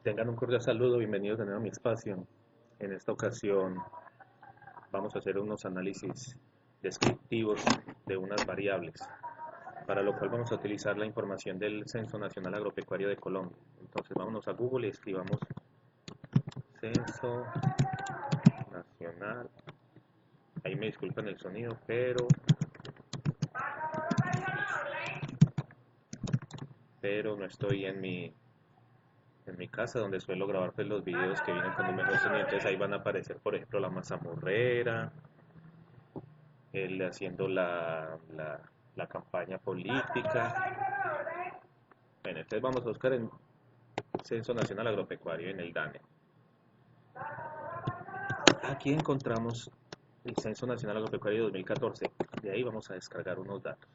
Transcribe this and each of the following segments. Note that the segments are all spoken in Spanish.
Tengan un cordial saludo, bienvenidos de nuevo a mi espacio. En esta ocasión vamos a hacer unos análisis descriptivos de unas variables, para lo cual vamos a utilizar la información del Censo Nacional Agropecuario de Colombia. Entonces vámonos a Google y escribamos Censo Nacional. Ahí me disculpan el sonido, pero no estoy en mi casa donde suelo grabar pues, los videos que vienen con un mejor sonido. Entonces ahí van a aparecer, por ejemplo, la mazamorrera, él haciendo la campaña política. Bueno, entonces vamos a buscar en Censo Nacional Agropecuario en el DANE. Aquí encontramos el Censo Nacional Agropecuario 2014. De ahí vamos a descargar unos datos.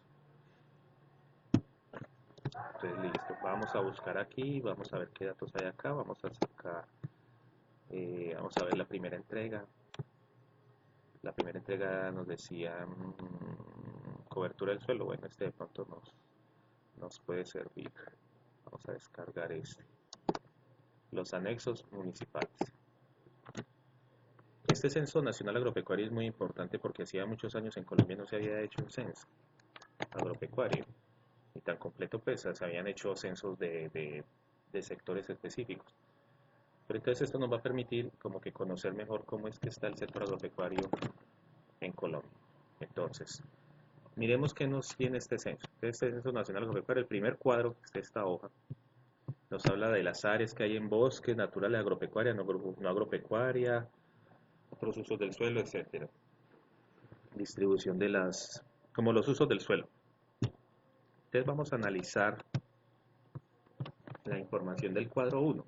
Entonces listo, vamos a buscar aquí, vamos a ver qué datos hay acá, vamos a sacar, vamos a ver la primera entrega. La primera entrega nos decía cobertura del suelo. Bueno, este de pronto nos puede servir. Vamos a descargar este. Los anexos municipales. Este censo nacional agropecuario es muy importante porque hacía muchos años en Colombia no se había hecho un censo agropecuario y tan completo, pues se habían hecho censos de sectores específicos. Pero entonces esto nos va a permitir como que conocer mejor cómo es que está el sector agropecuario en Colombia. Entonces, miremos qué nos tiene este censo. Este censo nacional agropecuario, el primer cuadro, que es esta hoja, nos habla de las áreas que hay en bosques, naturales, agropecuaria, no agropecuaria, otros usos del suelo, etcétera. Distribución como los usos del suelo. Entonces vamos a analizar la información del cuadro 1.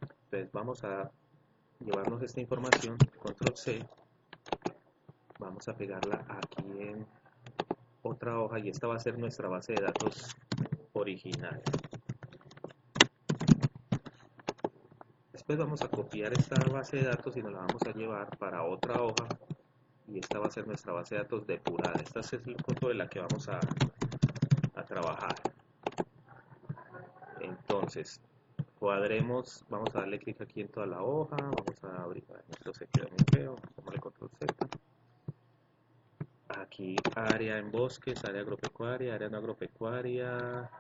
Entonces vamos a llevarnos esta información, control C, vamos a pegarla aquí en otra hoja y esta va a ser nuestra base de datos original. Después vamos a copiar esta base de datos y nos la vamos a llevar para otra hoja y esta va a ser nuestra base de datos depurada. Esta es el punto de la que vamos a trabajar. Entonces, cuadremos, vamos a darle clic aquí en toda la hoja, vamos a abrir, esto se queda muy feo, vamos a control Z. Aquí área en bosques, área agropecuaria, área no agropecuaria,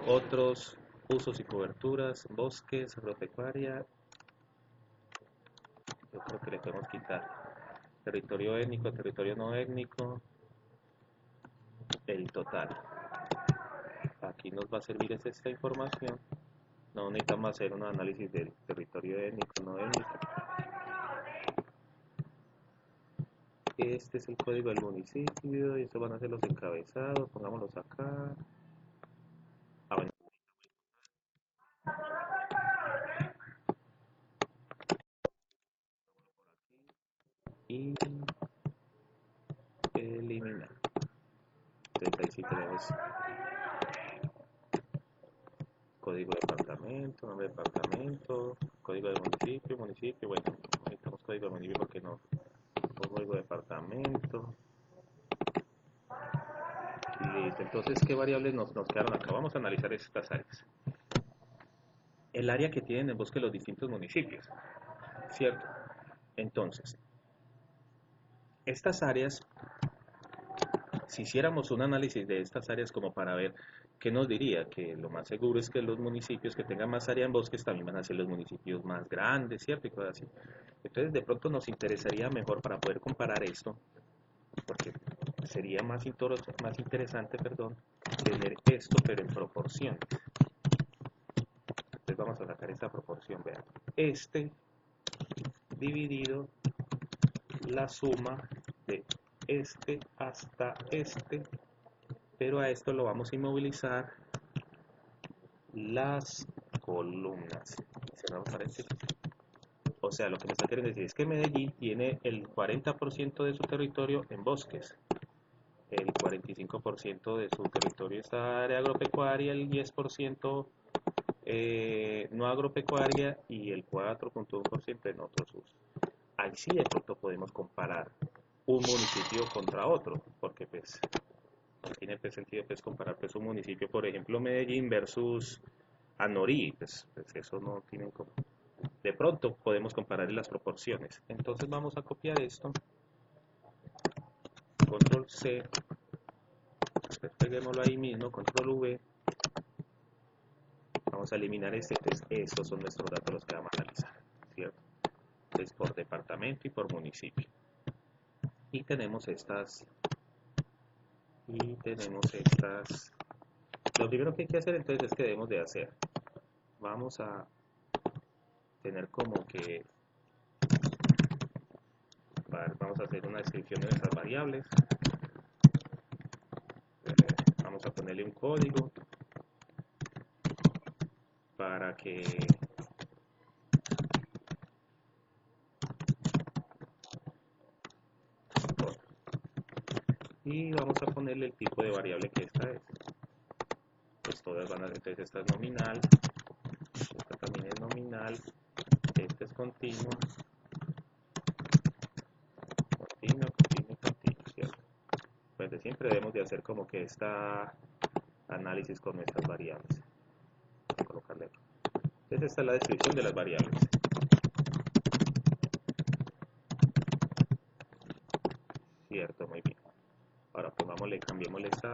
otros usos y coberturas, bosques, agropecuaria. Yo creo que le podemos quitar territorio étnico, territorio no étnico, el total. Aquí nos va a servir esta información. No necesitamos hacer un análisis del territorio étnico, no étnico. Este es el código del municipio y estos van a ser los encabezados. Pongámoslos acá. Bueno. Y eliminar. Entonces ahí sí tenemos código de departamento, nombre de departamento, código de municipio, municipio. Bueno, necesitamos código de municipio porque no. Código de departamento. Listo. Entonces, ¿qué variables nos quedaron acá? Vamos a analizar estas áreas. El área que tienen en bosque los distintos municipios, ¿cierto? Entonces, estas áreas, si hiciéramos un análisis de estas áreas como para ver qué nos diría, que lo más seguro es que los municipios que tengan más área en bosques también van a ser los municipios más grandes, ¿cierto? Y cosas así. Entonces, de pronto nos interesaría mejor para poder comparar esto, porque sería más interesante, tener esto, pero en proporción. Entonces vamos a sacar esta proporción, vean. Este dividido la suma de este hasta este, pero a esto lo vamos a inmovilizar las columnas. Cerramos paréntesis. O sea, lo que me está queriendo decir es que Medellín tiene el 40% de su territorio en bosques, el 45% de su territorio está área agropecuaria, el 10% no agropecuaria y el 4.1% en otros usos. Ahí sí de pronto podemos comparar un municipio contra otro, porque pues no tiene pues, sentido pues comparar pues un municipio, por ejemplo Medellín versus a Nori, pues eso no tienen como. De pronto podemos comparar las proporciones. Entonces vamos a copiar esto, control C, pues peguémoslo ahí mismo, control V, vamos a eliminar este, entonces estos son nuestros datos los que vamos a analizar, ¿cierto? Entonces por departamento y por municipio. Y tenemos estas, lo primero que hay que hacer entonces es que debemos de hacer, vamos a tener como que, vamos a hacer una descripción de nuestras variables, vamos a ponerle un código para que y vamos a ponerle el tipo de variable que esta es. Pues todas van a, entonces esta es nominal, esta también es nominal, esta es continua, ¿cierto? Pues de siempre debemos de hacer como que esta análisis con nuestras variables. Voy a colocarle aquí. Entonces esta es la descripción de las variables. Cierto, muy bien. Ahora pongámosle, cambiémosle esta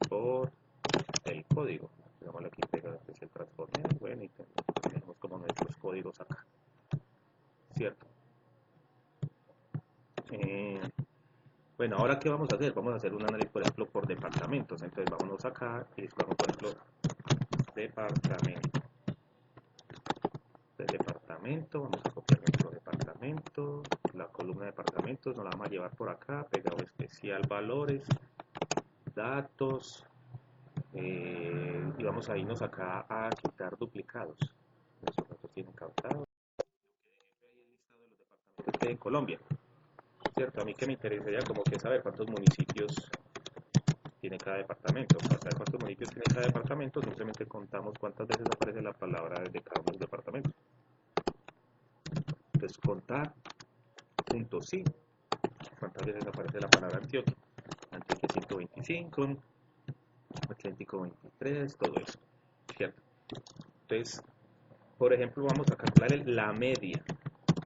por el código. Pongámosle aquí pegado, que es el transformer. Bueno, y tenemos como nuestros códigos acá. Cierto. Bueno, ahora ¿qué vamos a hacer? Vamos a hacer un análisis, por ejemplo, por departamentos. Entonces vámonos acá y buscamos, por ejemplo, departamento. Del departamento, vamos a copiar nuestro departamento, la columna de departamentos nos la vamos a llevar por acá, pegado especial, valores, datos, y vamos a irnos acá a quitar duplicados. Nuestros datos tienen captados. En Colombia, ¿cierto? A mí que me interesaría como que saber cuántos municipios tiene cada departamento. Para saber cuántos municipios tiene cada departamento, simplemente contamos cuántas veces aparece la palabra de cada uno de los departamentos. Entonces, contar, punto sí, cuántas veces aparece la palabra Antioquia. Antioquia 125, Atlético 23, todo eso, ¿cierto? Entonces, por ejemplo, vamos a calcular la media,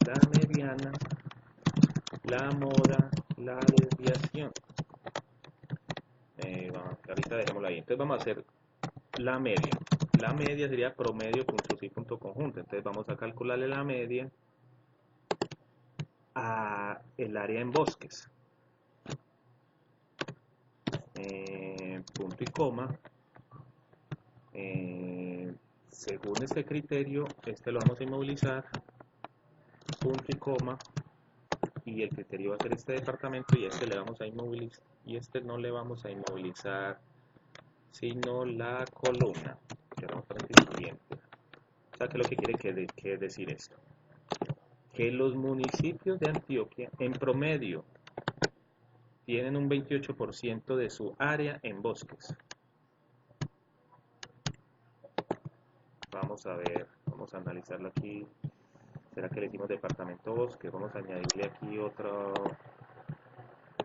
la mediana, la moda, la desviación. Ahorita dejémoslo ahí. Entonces vamos a hacer la media. La media sería promedio punto sí punto conjunto. Entonces vamos a calcularle la media a el área en bosques. Punto y coma. Según este criterio, este lo vamos a inmovilizar. Punto y coma. Y el criterio va a ser este departamento y este le vamos a inmovilizar. Y este no le vamos a inmovilizar, sino la columna. Cerramos paréntesis siguiente. O sea, ¿qué es lo que quiere decir esto? Que los municipios de Antioquia, en promedio, tienen un 28% de su área en bosques. Vamos a ver, vamos a analizarlo aquí. ¿Será que le decimos departamento bosque? Vamos a añadirle aquí otro.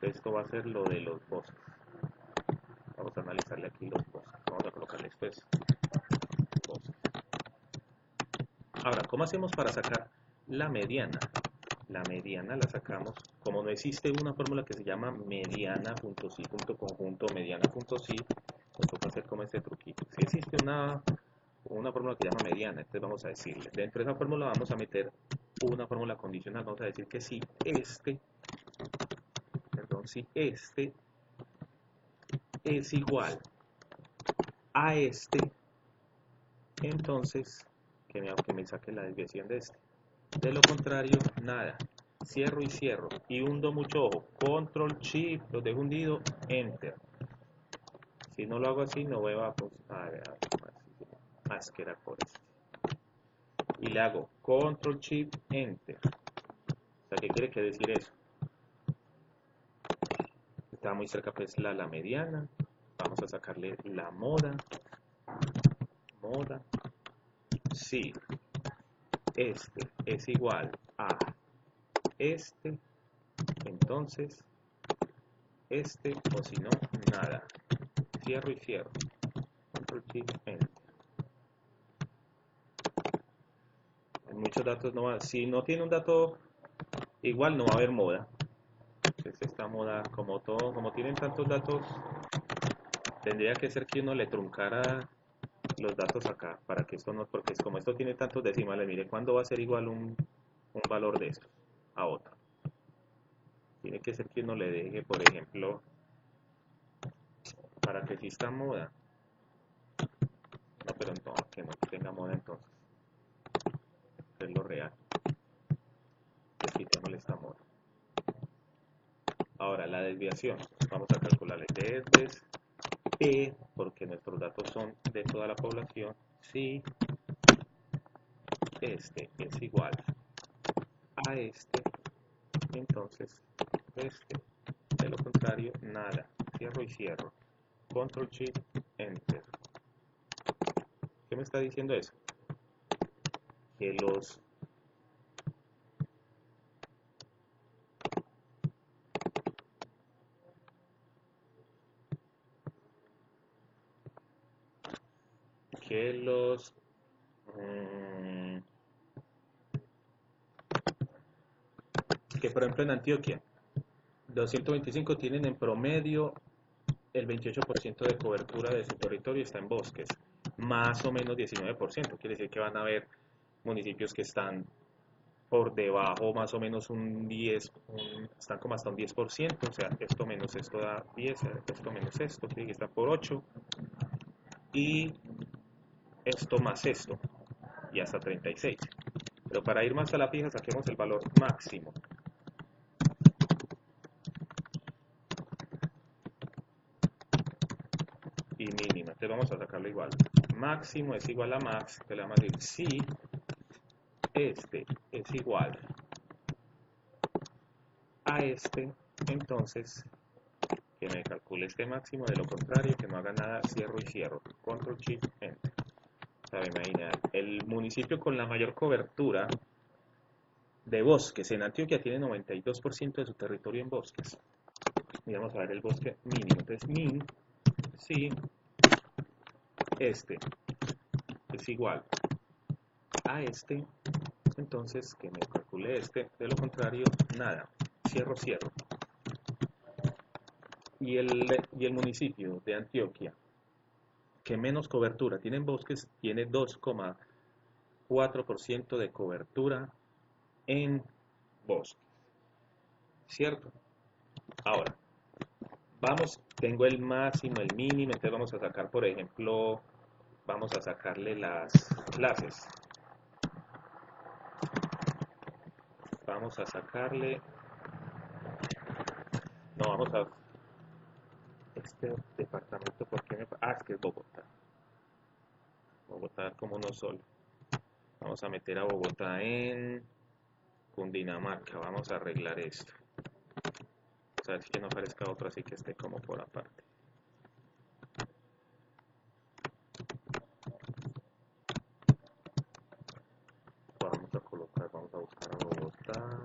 Esto va a ser lo de los bosques. Vamos a analizarle aquí los bosques. Vamos a colocarle esto es bosques. Ahora, ¿cómo hacemos para sacar la mediana? La mediana la sacamos, como no existe una fórmula que se llama mediana.sí.conjunto, mediana.sí, nos toca hacer como este truquito. Si existe una fórmula que se llama mediana, entonces vamos a decirle, dentro de esa fórmula vamos a meter una fórmula condicional, vamos a decir que si este es igual a este, entonces que me saque la desviación de este. De lo contrario, nada. Cierro y cierro. Y hundo mucho ojo. Control, Shift, lo dejo hundido, Enter. Si no lo hago así, no voy a... Pues, que era por este. Y le hago Control, Shift, Enter. O sea, ¿qué quiere que decir eso? Está muy cerca pues la mediana. Vamos a sacarle la moda. Sí. Este es igual a este, entonces o si no, nada. Cierro y cierro. Control Shift Enter. muchos datos no va, si no tiene un dato igual no va a haber moda. Entonces esta moda, como todo, como tienen tantos datos, tendría que ser que uno le truncara los datos acá para que esto no, porque como esto tiene tantos decimales, mire cuándo va a ser igual un valor de estos a otro. Tiene que ser que uno le deje, por ejemplo, para que exista moda. No, pero no, que no tenga moda entonces. Es lo real. Pues quitémosle esta moda. Ahora, la desviación. Vamos a calcularle desde P, porque nuestros datos son de toda la población. Si este es igual a este, entonces este. De lo contrario, nada. Cierro y cierro. Control Shift Enter. ¿Qué me está diciendo eso? Que los que por ejemplo en Antioquia 225 tienen en promedio el 28% de cobertura de su territorio está en bosques, más o menos 19%, quiere decir que van a haber municipios que están por debajo más o menos un 10, están como hasta un 10%, o sea, esto menos esto da 10, esto menos esto, quiere decir que están por 8, y esto más esto, y hasta 36. Pero para ir más a la fija saquemos el valor máximo. Y mínima, entonces vamos a sacarlo igual. Máximo es igual a max, que le vamos a decir si este es igual a este, entonces que me calcule este máximo, de lo contrario que no haga nada, cierro y cierro. Control Shift Enter. ¿Sabe? Imagina, el municipio con la mayor cobertura de bosques en Antioquia tiene 92% de su territorio en bosques. Y vamos a ver el bosque mínimo. Entonces, min, si este es igual a este, entonces que me calcule este, de lo contrario, nada. Cierro, cierro. Y el municipio de Antioquia que menos cobertura tiene en bosques tiene 2,4% de cobertura en bosques. ¿Cierto? Ahora, vamos, tengo el máximo, el mínimo, entonces vamos a sacar, por ejemplo, vamos a sacarle las clases. Vamos a sacarle, no, vamos a, este departamento, ¿por qué me, es que es Bogotá. Bogotá como uno solo. Vamos a meter a Bogotá en Cundinamarca, vamos a arreglar esto. O sea, es que no aparezca otro así que esté como por aparte. Vamos a colocar, vamos a buscar a Bogotá.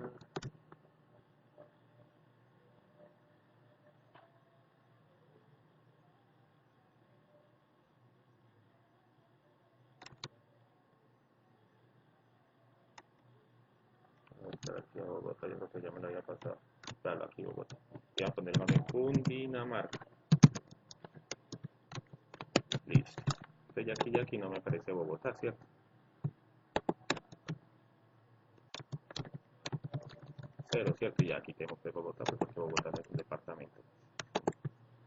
Aquí a Bogotá, yo creo que ya me lo había pasado. Dale aquí Bogotá. Voy a poner más en Cundinamarca. Listo. Entonces ya aquí no me aparece Bogotá, ¿cierto? Cero, ¿cierto? Y ya aquí tenemos que Bogotá, pues porque Bogotá no es un departamento,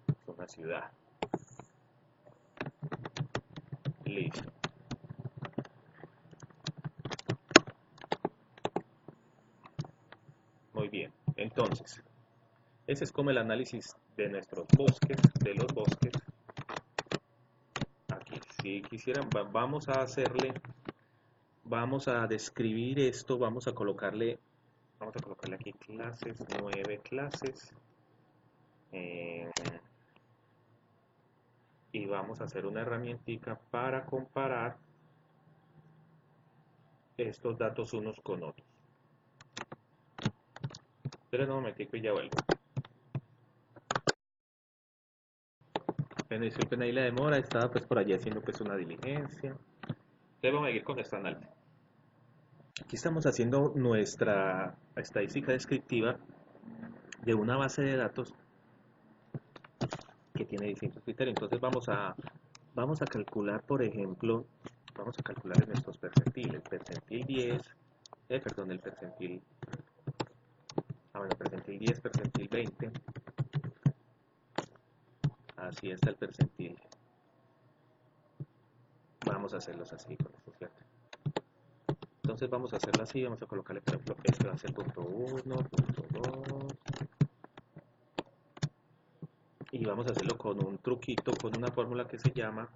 es una ciudad. Listo. Muy bien. Entonces, ese es como el análisis de nuestros bosques, de los bosques. Aquí, si quisieran, vamos a hacerle, vamos a describir esto, vamos a colocarle aquí clases, 9 clases. Y vamos a hacer una herramientica para comparar estos datos unos con otros. Pero un momentico y ya vuelvo. Bueno, disculpen ahí la demora, estaba pues por allí haciendo pues una diligencia. Entonces vamos a seguir con esta análisis. Aquí estamos haciendo nuestra estadística descriptiva de una base de datos que tiene distintos criterios. Entonces vamos a calcular, por ejemplo, vamos a calcular en estos percentiles. El percentil 10, perdón, el percentil, bueno, percentil 10, percentil 20. Así está el percentil. Vamos a hacerlos así con esto, ¿cierto? Entonces vamos a hacerlo así, vamos a colocarle, por ejemplo, este va a ser punto 1, punto 2, y vamos a hacerlo con un truquito, con una fórmula que se llama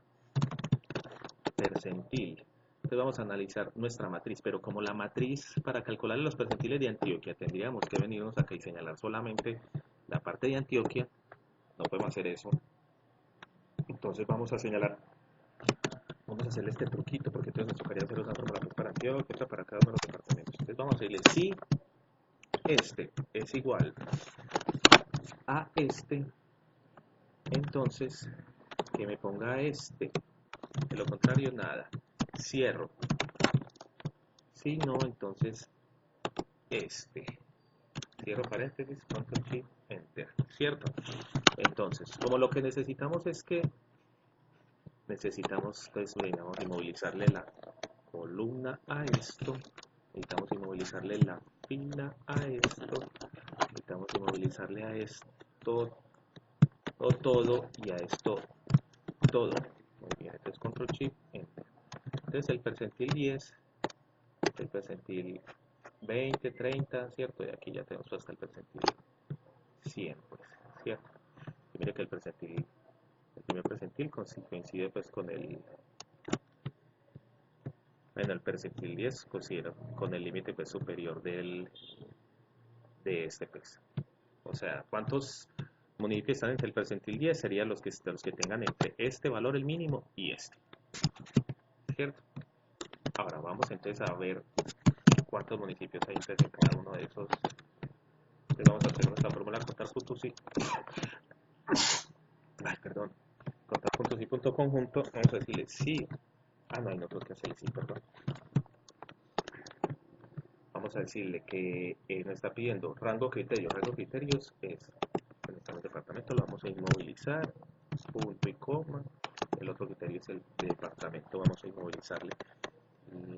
percentil. Entonces vamos a analizar nuestra matriz, pero como la matriz para calcular los percentiles de Antioquia tendríamos que venirnos acá y señalar solamente la parte de Antioquia, no podemos hacer eso. Entonces vamos a señalar, vamos a hacerle este truquito, porque entonces nos tocaría hacer una fórmula para Antioquia, otra para cada uno de los departamentos. Entonces vamos a decirle si este es igual a este, entonces que me ponga este, de lo contrario nada, cierro. Si no, entonces este, cierro paréntesis, control shift, enter, ¿cierto? Entonces, como lo que necesitamos es que necesitamos, pues, necesitamos inmovilizarle la columna a esto, necesitamos inmovilizarle la fila a esto, necesitamos inmovilizarle a esto o todo y a esto todo. Muy bien, entonces control shift, enter. Entonces el percentil 10, el percentil 20, 30, ¿cierto? Y aquí ya tenemos hasta el percentil 100, pues, ¿cierto? Y mire que el primer percentil coincide pues con el percentil 10 coincide con el límite pues superior de este pues. O sea, ¿cuántos municipios están entre el percentil 10? Serían los que tengan entre este valor, el mínimo, y este, ¿cierto? Ahora vamos entonces a ver cuántos municipios hay entonces en cada uno de esos. Entonces vamos a hacer nuestra fórmula contar puntos y contar puntos y punto conjunto. Vamos a decirle sí. No hay otro que hacerle sí, perdón. Vamos a decirle que nos está pidiendo rango criterio. Rango criterios es, en este departamento lo vamos a inmovilizar, punto y coma. El otro criterio es el departamento, vamos a inmovilizarle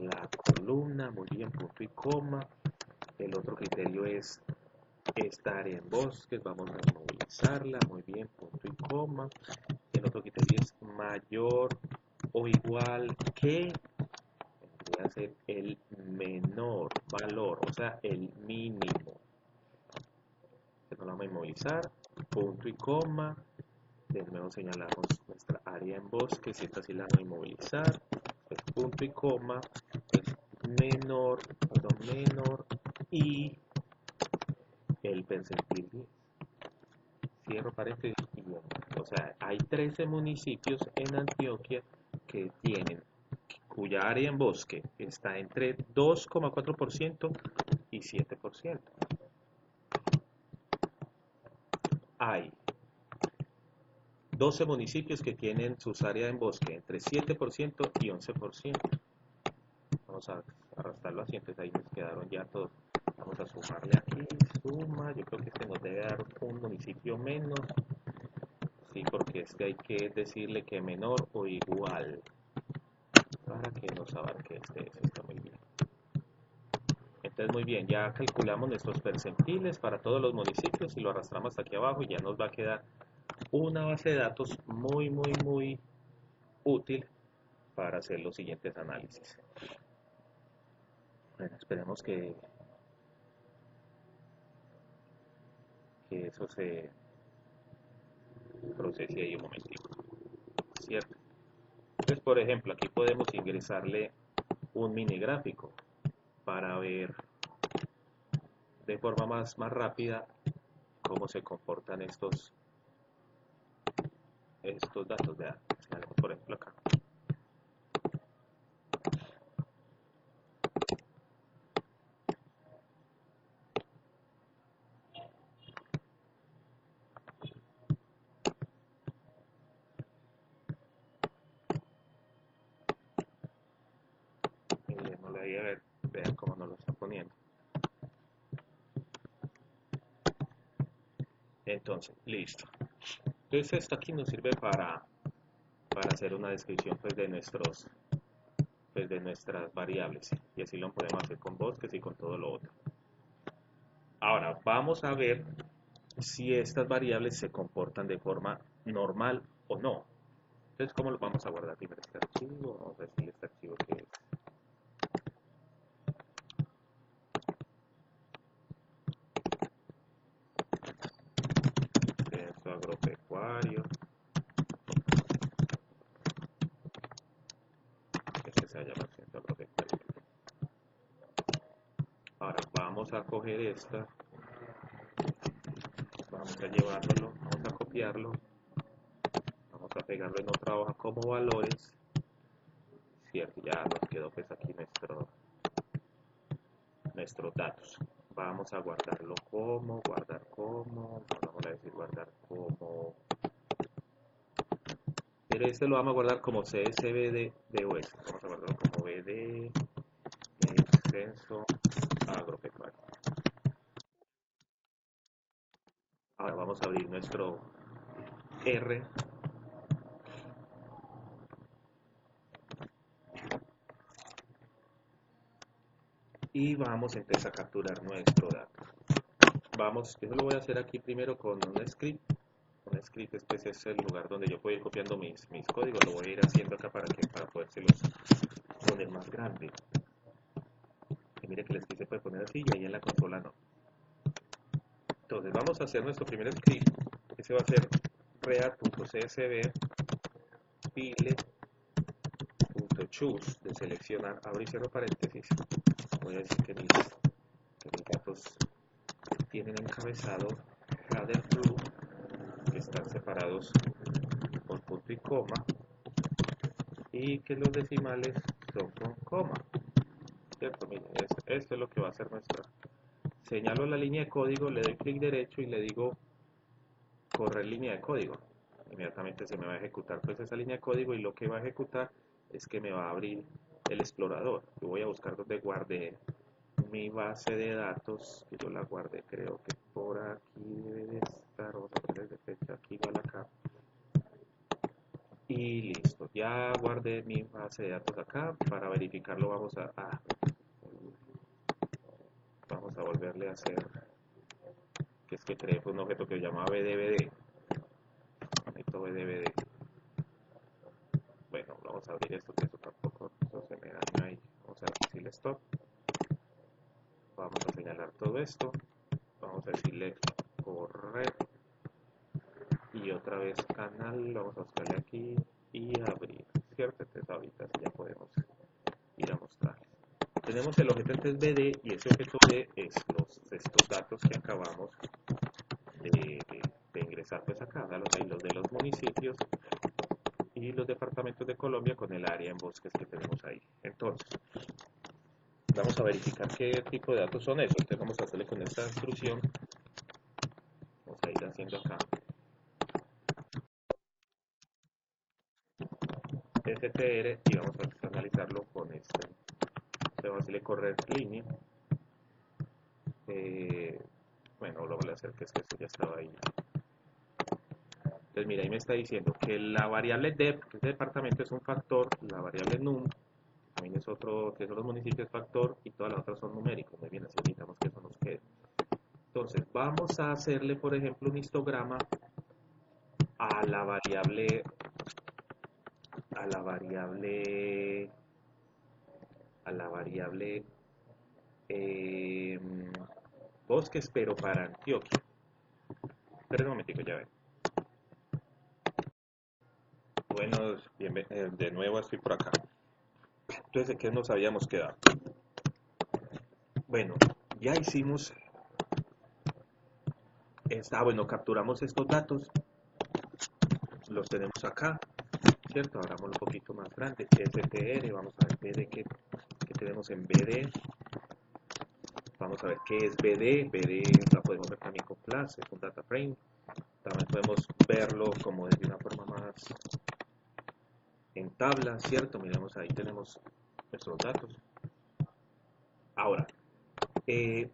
la columna, muy bien, punto y coma. El otro criterio es esta área en bosques, vamos a inmovilizarla, muy bien, punto y coma. El otro criterio es mayor o igual que, vendría a ser el menor valor, o sea, el mínimo. Entonces lo vamos a inmovilizar, punto y coma. De nuevo señalamos nuestra área en bosques, y esta sí la vamos a inmovilizar, pues punto y coma, es menor, y el percentil 10. Cierro paréntesis y bien. O sea, hay 13 municipios en Antioquia que tienen, cuya área en bosque está entre 2,4% y 7%. Hay 12 municipios que tienen sus áreas en bosque entre 7% y 11%. Vamos a arrastrarlo así, entonces ahí nos quedaron ya todos. Vamos a sumarle aquí, suma, yo creo que este nos debe dar un municipio menos. Sí, porque es que hay que decirle que menor o igual para que nos abarque este. Está muy bien. Entonces, muy bien, ya calculamos nuestros percentiles para todos los municipios y lo arrastramos hasta aquí abajo y ya nos va a quedar una base de datos muy, muy, muy útil para hacer los siguientes análisis. Bueno, esperemos que eso se procese ahí un momentito, ¿cierto? Entonces, por ejemplo, aquí podemos ingresarle un mini gráfico para ver de forma más rápida cómo se comportan estos datos. Vean, por ejemplo acá. No le voy a ver. Vean cómo nos lo está poniendo. Entonces, listo. Entonces esto aquí nos sirve para hacer una descripción pues, de nuestras variables. Y así lo podemos hacer con bosques y con todo lo otro. Ahora, vamos a ver si estas variables se comportan de forma normal o no. Entonces, ¿cómo lo vamos a guardar primero este archivo? Vamos a decir este archivo que es censo agropecuario. Este se llama censo agropecuario. Ahora vamos a coger esta, vamos a llevarlo, vamos a copiarlo, vamos a pegarlo en otra hoja como valores. Cierto, ya nos quedó pues aquí nuestros datos. Vamos a guardarlo como, vamos a decir guardar como, pero este lo vamos a guardar como CSV de OS. Vamos a guardarlo como BD, censo agropecuario. Ahora vamos a abrir nuestro R. Y vamos entonces a capturar nuestro dato. Vamos, yo lo voy a hacer aquí primero con un script. Un script, este es el lugar donde yo puedo ir copiando mis códigos. Lo voy a ir haciendo acá para podérselos poner más grande. Y mire que el script se puede poner así y ahí en la consola no. Entonces vamos a hacer nuestro primer script. Ese va a ser react.csv file.choose de seleccionar, abro y cierro paréntesis. Voy a decir que mis datos tienen encabezado header blue, que están separados por punto y coma, y que los decimales son con coma. ¿Cierto? Miren, esto es lo que va a hacer nuestra. Señalo la línea de código, le doy clic derecho y le digo correr línea de código. Inmediatamente se me va a ejecutar pues esa línea de código, y lo que va a ejecutar es que me va a abrir el explorador. Yo voy a buscar donde guardé mi base de datos, que yo la guardé, creo que por aquí debe de estar. Vamos a poner de fecha aquí, igual acá. Y listo, ya guardé mi base de datos acá. Para verificarlo vamos a volverle a hacer, que es que creé un objeto que se llama BDBD. BDBD. Bueno, vamos a abrir esto, que eso tampoco no se me daña ahí. Vamos a decirle stop. Vamos a señalar todo esto. Vamos a decirle correr. Y otra vez canal, vamos a buscarle aquí y abrir, ¿cierto? Entonces ahorita sí ya podemos ir a mostrarles. Tenemos el objeto entonces BD, y ese objeto BD es estos datos que acabamos de ingresar pues acá, los de los municipios y los departamentos de Colombia con el área en bosques que tenemos ahí. Entonces, vamos a verificar qué tipo de datos son esos. Entonces vamos a hacerle con esta instrucción, vamos a ir haciendo acá str y vamos a analizarlo con este. Vamos a hacerle correr línea. Bueno, lo voy a hacer, que es que esto ya estaba ahí. Entonces mira, ahí me está diciendo que la variable dep, que es el departamento, es un factor, la variable num, también es otro, que son los municipios, factor, y todas las otras son numéricos. Muy bien, así necesitamos que eso nos quede. Entonces vamos a hacerle, por ejemplo, un histograma a la variable bosques, pero para Antioquia. Espera un momentico, ya ven. Bueno, de nuevo estoy por acá. Entonces, ¿de qué nos habíamos quedado? Bueno, ya hicimos bueno, capturamos estos datos, los tenemos acá, ¿cierto? Abramoslo un poquito más grande, str, vamos a ver BD, que tenemos en BD, vamos a ver qué es BD la podemos ver también con clase, con data frame, también podemos verlo como de una forma más en tabla, ¿cierto? Miremos, ahí tenemos nuestros datos.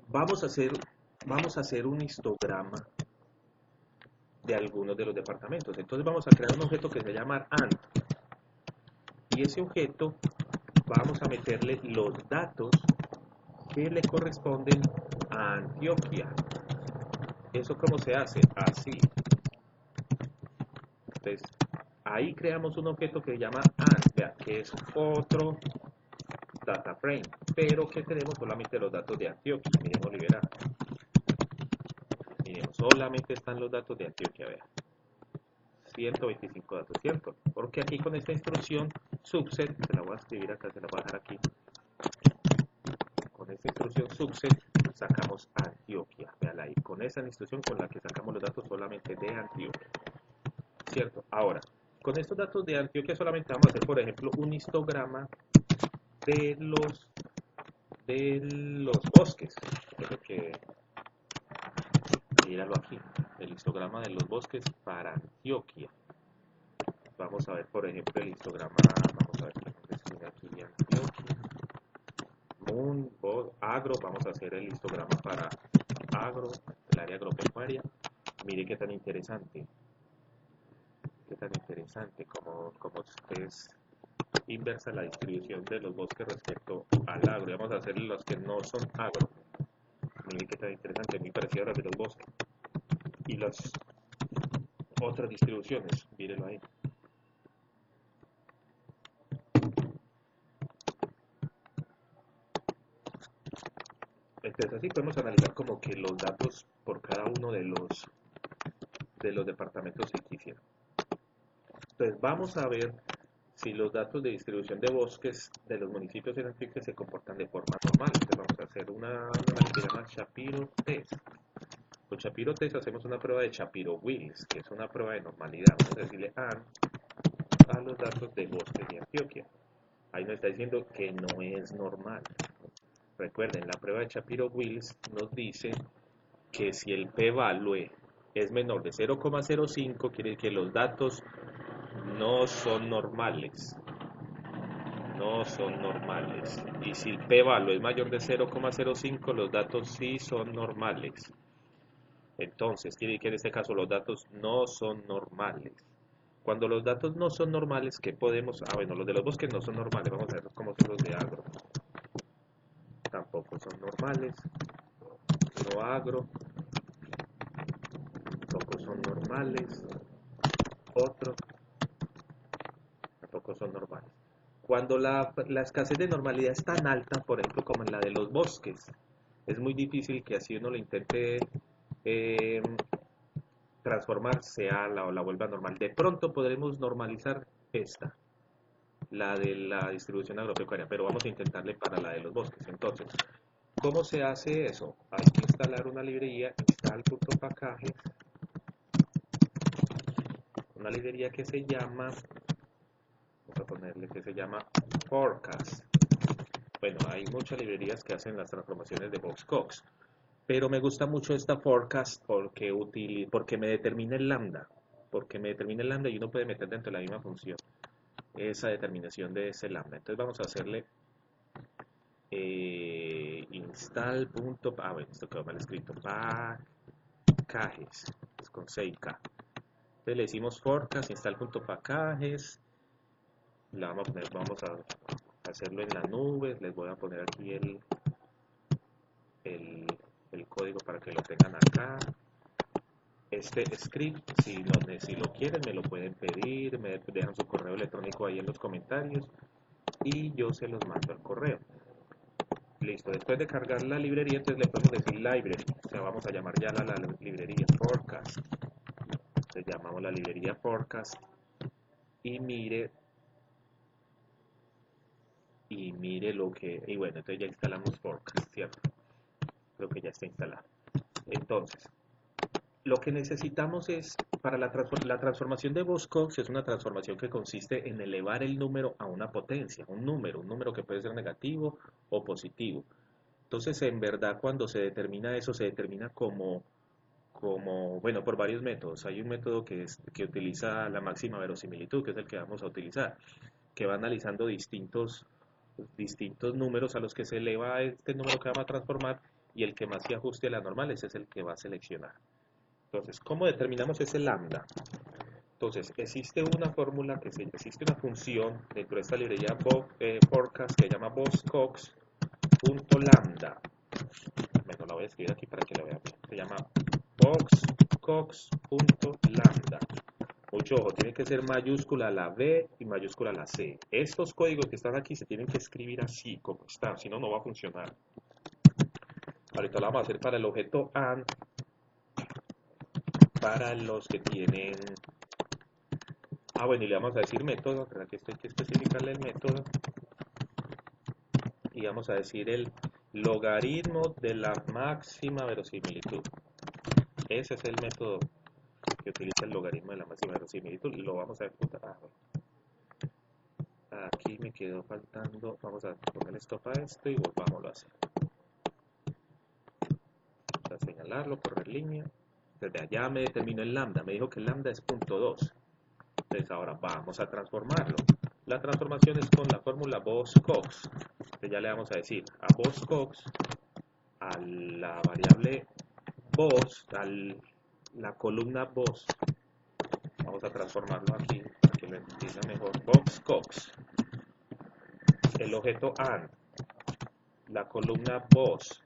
Vamos a hacer un histograma de algunos de los departamentos. Entonces vamos a crear un objeto que se llama ant. Y ese objeto vamos a meterle los datos que le corresponden a Antioquia. ¿Eso cómo se hace? Así. Entonces, ahí creamos un objeto que se llama ant, vea, que es otro data frame, pero que tenemos solamente los datos de Antioquia. Miremos liberar. Miremos, solamente están los datos de Antioquia, vea. 125 datos, ¿cierto? Porque aquí con esta instrucción subset, se la voy a escribir acá, se la voy a dejar aquí. Con esta instrucción subset sacamos Antioquia, véala ahí, con esa instrucción con la que sacamos los datos solamente de Antioquia, ¿cierto? Ahora, con estos datos de Antioquia solamente vamos a hacer, por ejemplo, un histograma de los bosques. Creo que míralo aquí, el histograma de los bosques para Antioquia. Vamos a ver, por ejemplo, el histograma, vamos a ver qué aquí Antioquia. Moon, agro, vamos a hacer el histograma para agro, el área agropecuaria. Mire qué tan interesante, como es inversa la distribución de los bosques respecto al agro. Y vamos a hacer los que no son agro. Mire qué tan interesante, muy parecido a las de los bosques. Y las otras distribuciones, mírenlo ahí. Entonces así podemos analizar como que los datos por cada uno de los departamentos se quisieran. Entonces vamos a ver si los datos de distribución de bosques de los municipios en Antioquia se comportan de forma normal. Entonces vamos a hacer una que se llama Shapiro Test. Con Shapiro Test hacemos una prueba de Shapiro-Wills, que es una prueba de normalidad. Vamos a decirle a los datos de bosques de Antioquia. Ahí nos está diciendo que no es normal. Recuerden, la prueba de Shapiro-Wills nos dice que si el p-value es menor de 0,05, quiere decir que los datos no son normales. No son normales. Y si el p-value es mayor de 0,05, los datos sí son normales. Entonces, quiere decir que en este caso los datos no son normales. Cuando los datos no son normales, ¿qué podemos? Bueno, los de los bosques no son normales. Vamos a ver cómo son los de agro. Tampoco son normales. No agro. Tampoco son normales. Otro. Tampoco son normales. Cuando la escasez de normalidad es tan alta, por ejemplo, como en la de los bosques, es muy difícil que así uno lo intente transformar, sea o la vuelva normal. De pronto podremos normalizar esta, la de la distribución agropecuaria, pero vamos a intentarle para la de los bosques. Entonces, ¿cómo se hace eso? Hay que instalar una librería, install.packages, una librería que se llama, vamos a ponerle que se llama Forecast. Bueno, hay muchas librerías que hacen las transformaciones de Boxcox, pero me gusta mucho esta Forecast porque me determina el lambda, y uno puede meter dentro de la misma función esa determinación de ese lambda. Entonces vamos a hacerle install. Bueno, esto quedó mal escrito, packages, es con 6K. Entonces le decimos forecast install.packages, vamos a hacerlo en la nube. Les voy a poner aquí el código para que lo tengan acá. Este script, si lo quieren, me lo pueden pedir, me dejan su correo electrónico ahí en los comentarios y yo se los mando al correo. Listo, después de cargar la librería, entonces le podemos decir library, o sea, vamos a llamar ya la librería forecast. Entonces llamamos la librería forecast y mire y bueno, entonces ya instalamos forecast, ¿cierto? Creo que ya está instalado. Entonces, lo que necesitamos es, para la transformación de Boxcox, es una transformación que consiste en elevar el número a una potencia, un número que puede ser negativo o positivo. Entonces, en verdad, cuando se determina eso, se determina bueno, por varios métodos. Hay un método que utiliza la máxima verosimilitud, que es el que vamos a utilizar, que va analizando distintos distintos números a los que se eleva este número que vamos a transformar y el que más se ajuste a la normal, ese es el que va a seleccionar. Entonces, ¿cómo determinamos ese lambda? Entonces, existe una fórmula, existe una función dentro de esta librería forecast que se llama boxcox.lambda. Bueno, la voy a escribir aquí para que la vean bien. Se llama boxcox.lambda. Mucho ojo, tiene que ser mayúscula la B y mayúscula la C. Estos códigos que están aquí se tienen que escribir así como están, si no, no va a funcionar. Ahorita lo vamos a hacer para el objeto AND, para los que tienen... bueno, y le vamos a decir método, ¿verdad? Que esto hay que especificarle el método. Y vamos a decir el logaritmo de la máxima verosimilitud. Ese es el método que utiliza el logaritmo de la máxima verosimilitud. Lo vamos a ejecutar. Aquí me quedó faltando. Vamos a ponerle stop a esto y volvámoslo a hacer. Vamos a señalarlo, correr línea. Desde allá me determinó el lambda. Me dijo que el lambda es 0.2. Entonces ahora vamos a transformarlo. La transformación es con la fórmula Box-Cox. Que ya le vamos a decir a Box-Cox, a la variable Box, a la columna Box. Vamos a transformarlo aquí para que lo entienda mejor. Box-Cox. El objeto AND. La columna Box.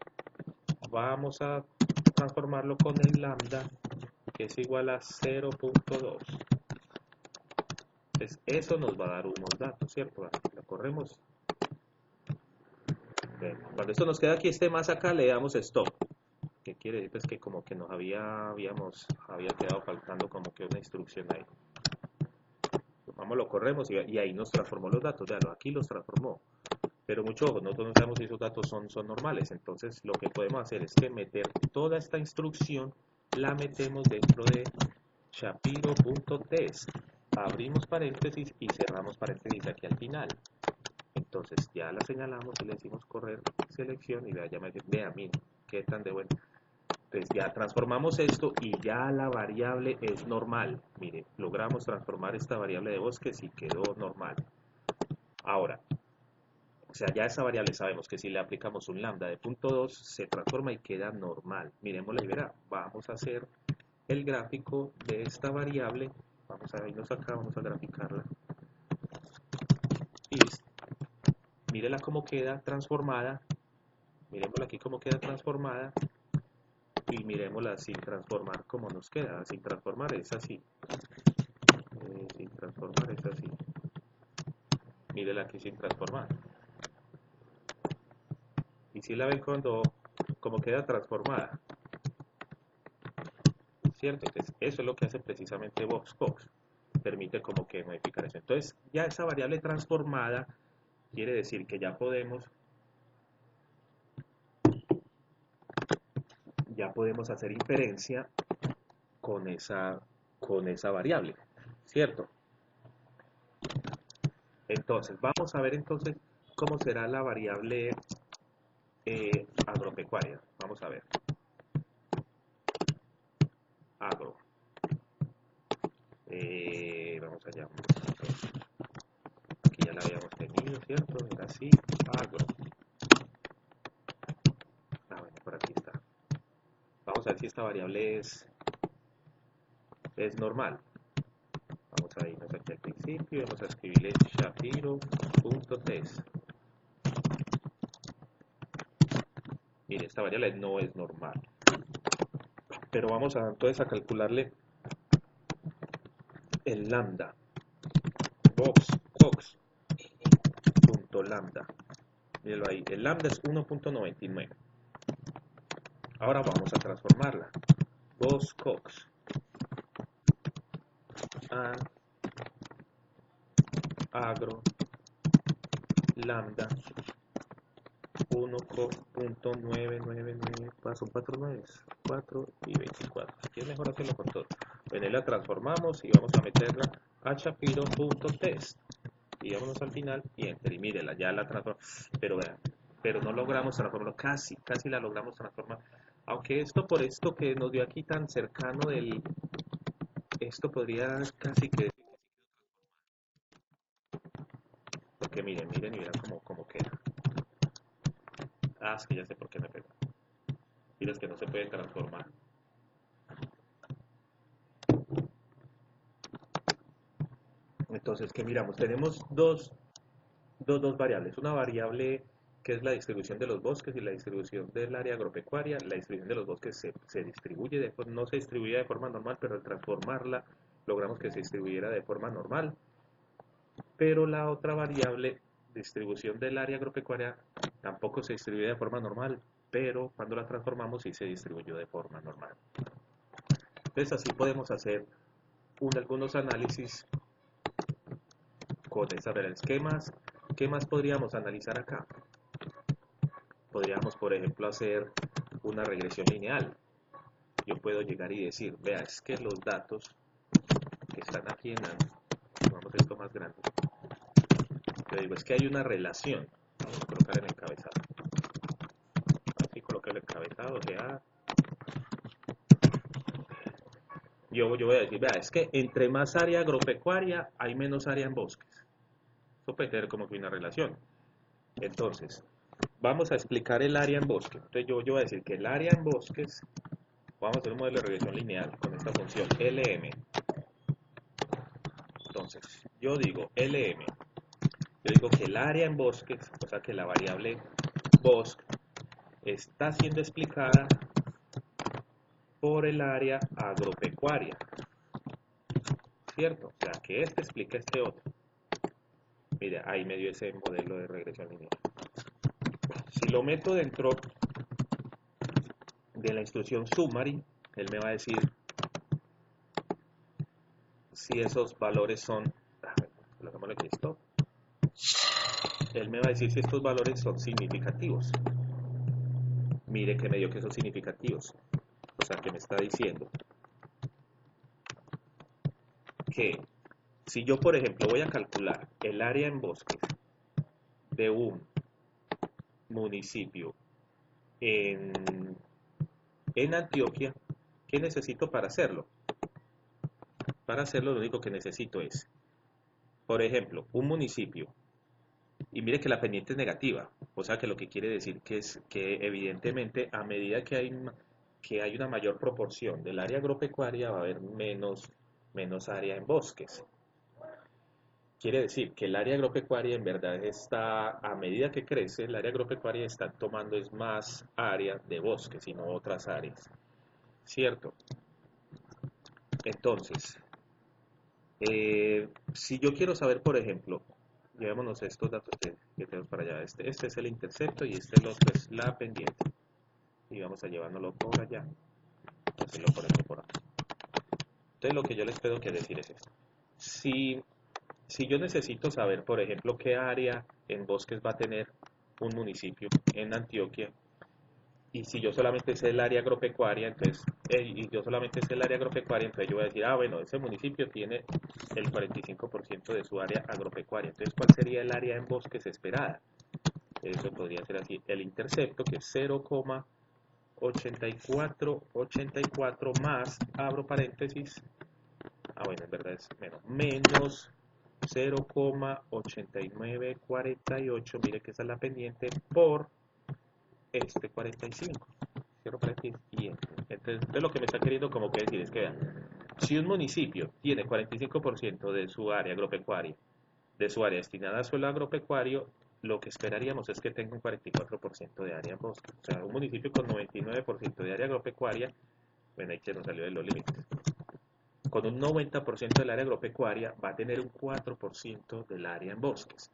Vamos a transformarlo con el lambda, que es igual a 0.2. Entonces, eso nos va a dar unos datos, ¿cierto? Lo corremos. Bien. Cuando esto nos queda aquí, más acá, le damos stop. ¿Qué quiere decir? Pues que como que nos había quedado faltando como que una instrucción ahí. Vamos, lo corremos y ahí nos transformó los datos. Veanlo, aquí los transformó. Pero mucho ojo, nosotros no sabemos si esos datos son normales. Entonces, lo que podemos hacer es que meter toda esta instrucción, la metemos dentro de shapiro.test. Abrimos paréntesis y cerramos paréntesis aquí al final. Entonces ya la señalamos y le decimos correr selección y ya me dice, vean, miren, qué tan de bueno. Entonces ya transformamos esto y ya la variable es normal. Miren, logramos transformar esta variable de bosques y quedó normal. Ahora, o sea, ya esa variable sabemos que si le aplicamos un lambda de 0.2 se transforma y queda normal. Miremosla y verá, vamos a hacer el gráfico de esta variable. Vamos a irnos acá, vamos a graficarla. Y mírela cómo queda transformada. Miremosla aquí cómo queda transformada. Y miremosla sin transformar cómo nos queda. Sin transformar es así. Sin transformar es así. Mírela aquí sin transformar. Y si la ven como queda transformada. ¿Cierto? Entonces, eso es lo que hace precisamente Boxcox. Permite como que modificar eso. Entonces, ya esa variable transformada quiere decir que ya podemos hacer inferencia con esa variable, ¿cierto? Entonces, vamos a ver entonces cómo será la variable agropecuaria. Vamos a ver. Agro. Vamos allá. Aquí ya la habíamos tenido, ¿cierto? Era así, agro. Bueno, por aquí está. Vamos a ver si esta variable es normal. Vamos a irnos aquí al principio y vamos a escribirle shapiro.test. Mire, esta variable no es normal. Pero vamos entonces a calcularle el lambda. Boxcox.lambda. Mírenlo ahí. El lambda es 1.99. Ahora vamos a transformarla. Boxcox. Agro. Lambda. 1.999. Son 4 nueves. 4 y 24. Aquí es mejor hacerlo con todo. Bueno, la transformamos y vamos a meterla a shapiro.test. Y vámonos al final y enter. Y mírela, ya la transformamos. Pero no logramos transformarlo. Casi la logramos transformar. Aunque por esto que nos dio aquí tan cercano esto podría casi que... Porque miren y verán cómo queda. Ah, es que ya sé por qué me pegó. Y es que no se puede transformar. Entonces, ¿qué miramos? Tenemos dos variables. Una variable que es la distribución de los bosques y la distribución del área agropecuaria. La distribución de los bosques se distribuye, no se distribuye de forma normal, pero al transformarla logramos que se distribuyera de forma normal. Pero la otra variable, distribución del área agropecuaria, tampoco se distribuye de forma normal, pero cuando la transformamos sí se distribuyó de forma normal. Entonces así podemos hacer algunos análisis con estas variables. ¿Qué más podríamos analizar acá? Podríamos, por ejemplo, hacer una regresión lineal. Yo puedo llegar y decir, vea, es que los datos que están aquí vamos a esto más grande. Yo digo, es que hay una relación. Vamos a colocar el encabezado. Así coloqué el encabezado, o sea, yo voy a decir, vea, es que entre más área agropecuaria hay menos área en bosques. Eso puede tener como que una relación. Entonces, vamos a explicar el área en bosques. Entonces yo voy a decir que el área en bosques, vamos a hacer un modelo de regresión lineal con esta función LM. Entonces, yo digo LM, yo digo que el área en bosques, o sea que la variable bosque está siendo explicada por el área agropecuaria, ¿cierto? O sea que este explica este otro. Mira, ahí me dio ese modelo de regresión lineal. Si lo meto dentro de la instrucción summary, él me va a decir si esos valores son, colocémosle aquí stop, él me va a decir si estos valores son significativos. Mire que me dio que son significativos. O sea que me está diciendo que si yo, por ejemplo, voy a calcular el área en bosques de un municipio en Antioquia, ¿qué necesito para hacerlo? Para hacerlo lo único que necesito es, por ejemplo, un municipio, y mire que la pendiente es negativa, o sea que lo que quiere decir que es que evidentemente a medida que hay una mayor proporción del área agropecuaria va a haber menos área en bosques. Quiere decir que el área agropecuaria en verdad está, a medida que crece, el área agropecuaria está tomando es más área de bosques y no otras áreas, ¿cierto? Entonces, si yo quiero saber, por ejemplo, llevémonos estos datos que tenemos para allá, este es el intercepto y el otro es la pendiente, y vamos a llevárnoslo por allá, así lo ponemos por acá. Entonces lo que yo les tengo que decir es esto. Si yo necesito saber, por ejemplo, qué área en bosques va a tener un municipio en Antioquia, y si yo solamente sé el área agropecuaria, entonces, entonces yo voy a decir, bueno, ese municipio tiene el 45% de su área agropecuaria. Entonces, ¿cuál sería el área en bosques esperada? Eso podría ser así, el intercepto, que es 0,8484 más, abro paréntesis, bueno, en verdad es menos 0,8948, mire que esa es la pendiente, por este 45. Cierro paréntesis y entonces lo que me está queriendo como que decir es que vean, si un municipio tiene 45% de su área agropecuaria, de su área destinada a suelo agropecuario, lo que esperaríamos es que tenga un 44% de área en bosque. O sea, un municipio con 99% de área agropecuaria, bueno, ahí que nos salió de los límites. Con un 90% del área agropecuaria va a tener un 4% del área en bosques.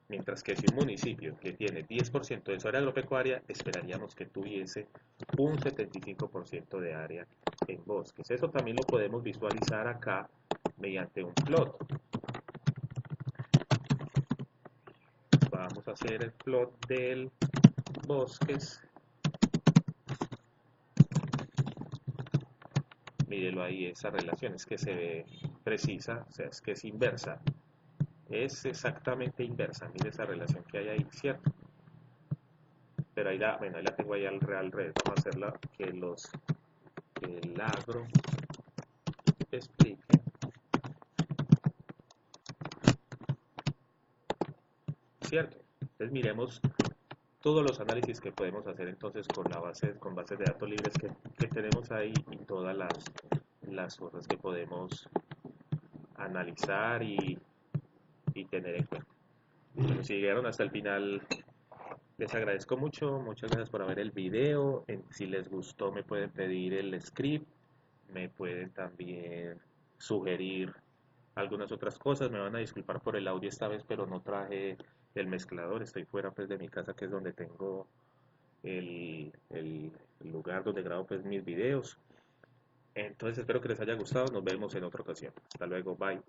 Mientras que si un municipio que tiene 10% de su área agropecuaria, esperaríamos que tuviese un 75% de área en bosques. Eso también lo podemos visualizar acá mediante un plot. Vamos a hacer el plot del bosques. Mírelo ahí, esa relación es que se ve precisa, o sea, es que es inversa. Es exactamente inversa, mire esa relación que hay ahí, ¿cierto? Pero ahí la tengo ahí al revés. Vamos a hacerla que el agro explique, ¿cierto? Entonces miremos todos los análisis que podemos hacer entonces con bases de datos libres que tenemos ahí y todas las cosas que podemos analizar y tener en cuenta. Bueno, si llegaron hasta el final, les agradezco mucho, muchas gracias por ver el video. Si les gustó me pueden pedir el script, me pueden también sugerir algunas otras cosas. Me van a disculpar por el audio esta vez, pero no traje el mezclador, estoy fuera pues de mi casa, que es donde tengo el lugar donde grabo pues mis videos. Entonces espero que les haya gustado, nos vemos en otra ocasión. Hasta luego, bye.